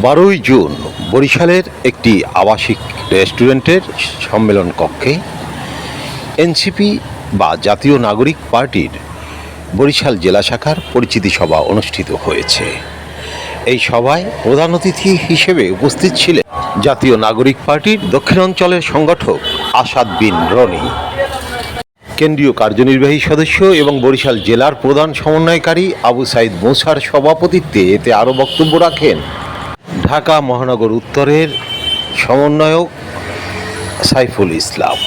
12ই June বরিশালের একটি আবাসিক রেস্টুরেন্টের সম্মেলন কক্ষে এনসিপি বা জাতীয় নাগরিক পার্টির বরিশাল জেলা শাখার পরিচিতি সভা অনুষ্ঠিত হয়েছে। এই সভায় প্রধান অতিথি হিসেবে উপস্থিত ছিলেন জাতীয় নাগরিক পার্টির দক্ষিণাঞ্চলের সংগঠক আসাদ বিন রনি, কেন্দ্রীয় কার্যনির্বাহী সদস্য এবং বরিশাল জেলার প্রধান সমন্বয়কারী আবু সাইদ মুসার সভাপতিত্বে এতে আরও বক্তব্য রাখেন ঢাকা মহানগর উত্তরের সমন্বয়ক সাইফুল ইসলাম।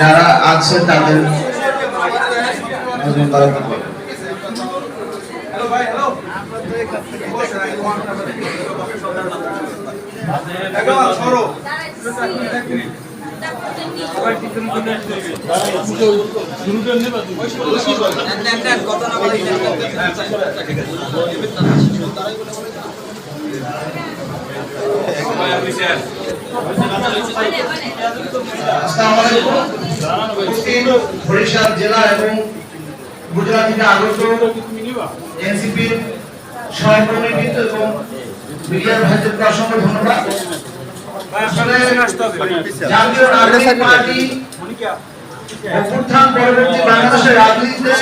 যারা আছে তাদের বরিশাল জেলা এবং গুজরাট থেকে আগত এনসিপির সহকর্মীবৃন্দ এবং মিডিয়ার ভাইদেরকে অসংখ্য ধন্যবাদ। জাতীয় নাগরিক পার্টি অভ্যুত্থান পরবর্তী বাংলাদেশের রাজনীতিতে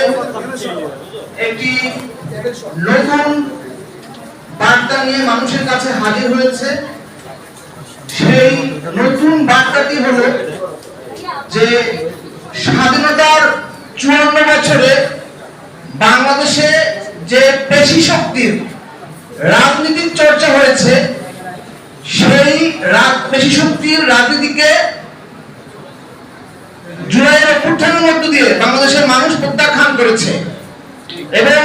একটি নতুন বার্তা নিয়ে মানুষের কাছে হাজির হয়েছে। সেই নতুন বার্তাটি হলো যে স্বাধীনতার 54 বছরে বাংলাদেশে যে পেশি শক্তির রাজনীতির চর্চা হয়েছে, সেই পেশি শক্তির রাজনীতিকে জুলাইয়ের অভ্যুত্থানের মধ্য দিয়ে বাংলাদেশের মানুষ প্রত্যাখ্যান করেছে এবং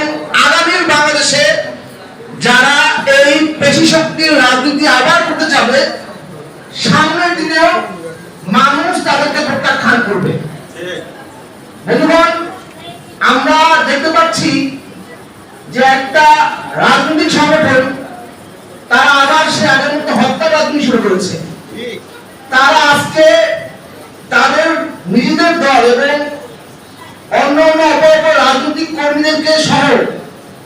আগামীর বাংলাদেশে যারা এই পেশি শক্তির রাজনীতি আবার করতে যাবে, সামনের দিনেও মানুষ তাদেরকে প্রত্যাখ্যান করবে। বন্ধুগণ, আমরা দেখতে পাচ্ছি যে একটা রাজনৈতিক সংগঠন তারা আবার সে আগের মতো হত্যা রাজনীতি শুরু করেছে। তারা আজকে তাদের নিজেদের দল এবং অন্য অন্য অপর রাজনৈতিক কর্মীদেরকে সহ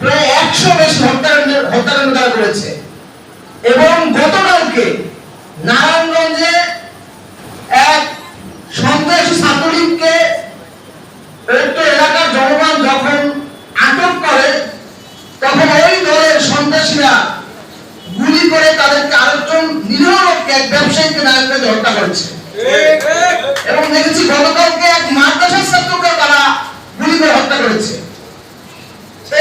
প্রায় 100 বেশি হত্যাকাণ্ড তারা করেছে এবং গতকালকে নারায়ণগঞ্জে এক সন্ত্রাসী ছাত্রলীগকে এলাকার জনগণ যখন আটক করে, তখন ওই দলের সন্ত্রাসীরা গুলি করে তাদেরকে আরেকজন নিরীহ লোককে, এক ব্যবসায়ীকে নারায়ণগঞ্জে হত্যা করেছে এবং দেখেছি গতকালকে এক মাদ্রাসার ছাত্রকে তারা গুলি করে হত্যা করেছে।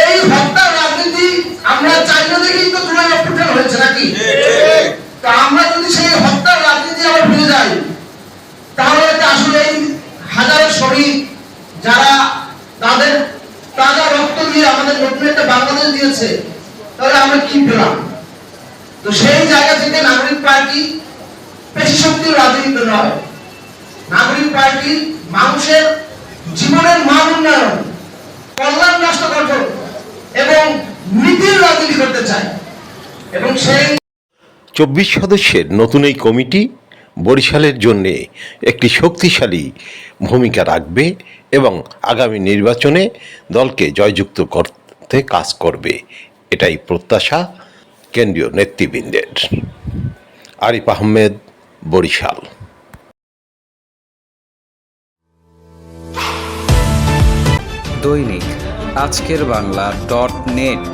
এই হত্যার রাজনীতি আমরা চাইলে দেখেই তো জুলাই অভ্যুত্থান হয়েছে নাকি? তো আমরা যদি সেই হত্যার রাজনীতি আবার ফিরে যাই, তাহলে আসলে এই হাজারো শহীদ যারা তাদের তাজা রক্ত দিয়ে আমাদের নতুন একটা বাংলাদেশ দিয়েছে, তাহলে আমরা কি পেলাম? তো সেই জায়গা থেকে নাগরিক পার্টি পেশি শক্তির রাজনীতি নয়, নাগরিক পার্টি মানুষের জীবনের মান উন্নয়ন, কল্যাণ রাষ্ট্র গঠন এবং নীতির রাজনীতি করতে চায় এবং সেই 24 সদস্যের নতুন এই কমিটি বরিশালের জন্য একটি শক্তিশালী ভূমিকা রাখবে এবং আগামী নির্বাচনে দলকে জয়যুক্ত করতে কাজ করবে, এটাই প্রত্যাশা কেন্দ্রীয় নেতৃবৃন্দের। আরিফ আহমেদ, বরিশাল। দৈনিক আজকের বাংলা .net